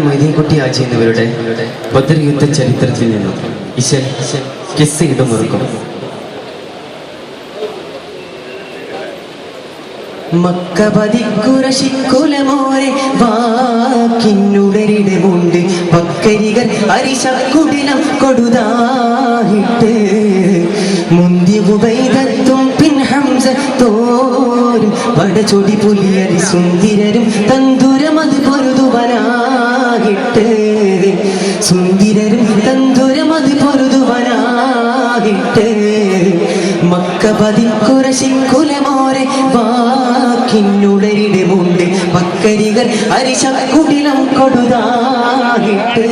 മൊയ്തീൻകുട്ടി ആജി എന്നിവരുടെ ബദർ യുദ്ധ ചരിത്രത്തിൽ നിന്നും ഇശൽ കിസ്സ ഇടുമുറുക്കും. മക്കപതിക്കുരശിക്കുലമോരെ വാക്കിനുടരിടമുണ്ട് പക്കരികൾ അരിശക്കുടിലം കൊടുതായിട്ട് മുന്തി ഉബൈദത്തും പിൻ ഹംസത്തോരും പടചൊടി പുലിയരി സുന്ദരരും തന്തുരമത് പൊരുതുവനായിട്ട് സുന്ദരരും തന്തുരമത് പൊരുതുവനായിട്ട് മക്കപതിക്കുരശിക്കുലമോരെ വാക്കിനുടരിടമുണ്ട് പക്കരികൾ അരിശക്കുടിലം കൊടുതായിട്ട്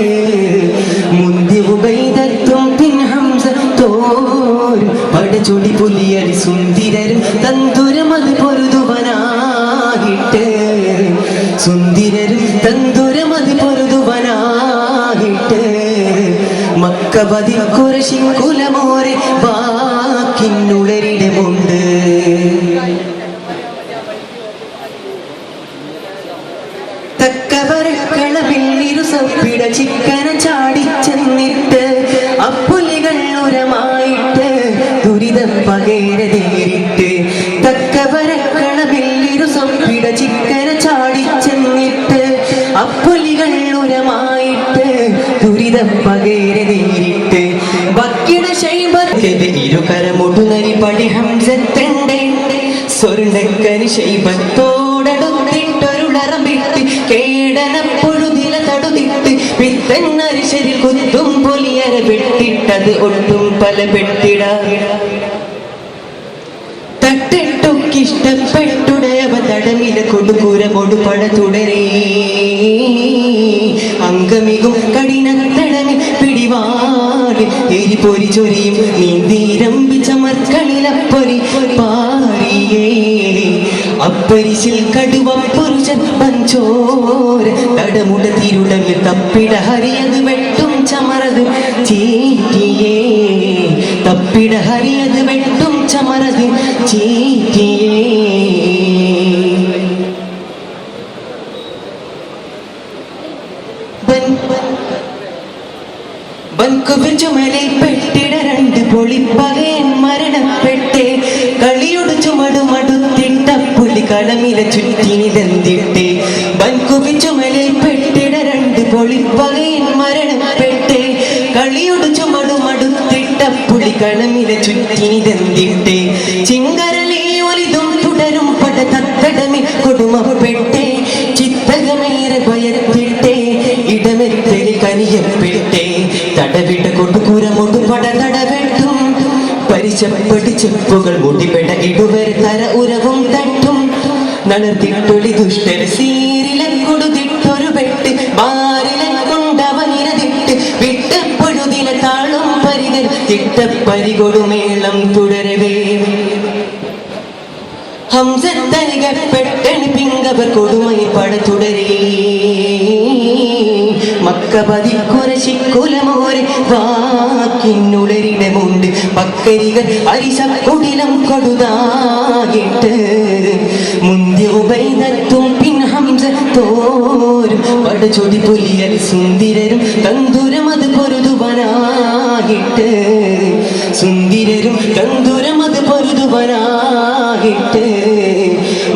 മുന്തി ഉബൈദത്തും പിൻ ഹംസത്തോരും പടചൊടി പുലിയരി സുന്ദരരും തന്തുരമത് പൊരുതുവനായിട്ട് സുന്ദരരും തന്തുരമത് പൊരുതുവനായിട്ട് മക്കപതിക്കുരശിക്കുലമോരെ വാക്കിനുടരിടമുണ്ട്. തക്കവരക്കളവില്ലിരുസപ്പിട ചിക്കന ചാടിച്ചെന്നിട്ട് അപ്പുലികൾ ഉരമായിട്ട് ദുരിതം പകേരെ നേരിട്ട് തക്കവരക്കളവില്ലിരുസപ്പിട ചിക്കന ചാടിച്ചെന്നിട്ട് അപ്പുലികൾ ഉരമായിട്ട് ദുരിതം പകേരെ നേരിട്ട് ബക്കിട ശൈബത്തിന്റെ ഇരുകരമുടുനരി പടി ഹംസത്തുണ്ട് സ്വർണ്ണക്കരി ശൈബത്തോടടുത്തിട്ടൊരുളറമ്പിട്ട് കേടനപ്പൊഴുതില തടുതിട്ട് പിത്തന്നരിശരിൽ കുത്തും പൊലിയര വെട്ടിട്ടത് ഒട്ടും പല പെട്ടിട തട്ടിട്ടൊക്കിഷ്ടപ്പെട്ടുടയവ തടമില കൊടുക്കൂര കൊടുപട തുടരേ അങ്കമികും കഠിനത്തടമി പിടിവാടി എരിപൊരി ചൊരിയും നീന്തീരമ്പിച്ച മർക്കളിലപ്പൊരി പാറിയേ അപ്പരിശിൽ കടുവ പുരുഷൻ പഞ്ചോര തടമുട തിരുടമി തപ്പിട ഹരിയത് വെട്ടും ചമറത് ചീറ്റിയേ തപ്പിട ഹരിയത് വെട്ടും ചമറത് ചീറ്റിയേ ചുമലിൽ പെട്ടിട രണ്ട് പൊളിപ്പകയൻ മരണപ്പെട്ടേ കളിയൊടു ചുമടുമടുത്തിട്ട പുലി കളമില ചുറ്റിനിതെന്തിട്ടേ ബൻകുവി ചുമലിൽ പെട്ടിട രണ്ട് പൊളിപ്പകയൻ മരണപ്പെട്ടേ കളിയൊടു ചുമടുമടുത്തിട്ട പുലി കളമില ചുറ്റിനിതെന്തിട്ടേ ചിങ്കരലേ ഒലിതും തുടരും പട തത്തടമി കൊടുമപ്പെട്ടേ ചിത്തകമേറെ ഭയത്തിട്ടേ ഇടമെത്തലി കനിയപ്പെട്ടേ തടവിട്ട കൊടുക്കൂരമൊടു പട തടവെട്ടും പരിശപ്പടി ചെപ്പുകൾ മുടിപെട ഇടുവരെ തര ഉരവും തട്ടും നടത്തിട്ടൊളി ദുഷ്ടര സീരിലെ കൊടുതിട്ടൊരു വെട്ട് മാറിലെ കൊണ്ടവനിരതിട്ട് വിട്ടപ്പൊഴുതിലെ താളും പരികൾ തിട്ടപ്പരികൊടുമേളം തുടരവേ ഹംസത്തരികപ്പെട്ടണി പിങ്കവർ കൊടുമണി പട തുടരേ മക്കപതിക്കുരശിക്കുലമോരെ വാക്കിനുടരിടമുണ്ട് പക്കരികൾ അരിശക്കുടിലം കൊടുതായിട്ട് മുന്തി ഉബൈദത്തും പിൻ ഹംസത്തോരും പടചൊടി പുലിയരി സുന്ദരരും തന്തുരമത് പൊരുതുവനായിട്ട് സുന്ദരരും തന്തുരമത് പൊരുതുവനായിട്ട്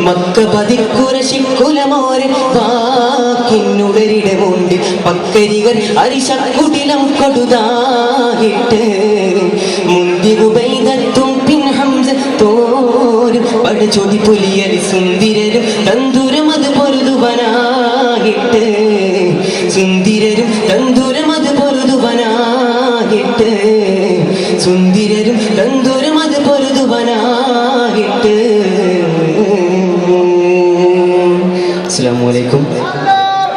മക്കപതിക്കുരശിക്കുലമോരെ വാക്കിനുടരിടമുണ്ട് പക്കരികൾ അരിശക്കുടിലം കൊടുതായിട്ട് മുന്തി ഉബൈദത്തും പിൻ ഹംസത്തോരും പടചൊടി പുലിയരി സുന്ദരരും തന്തുരമത് പൊരുതുവനായിട്ട് സുന്ദരരും തന്തുരമത് പൊരുതുവനായിട്ട് സുന്ദരരും തന്തുരമത് പൊരുതുവനായിട്ട്. അസ്സലാമു അലൈക്കും.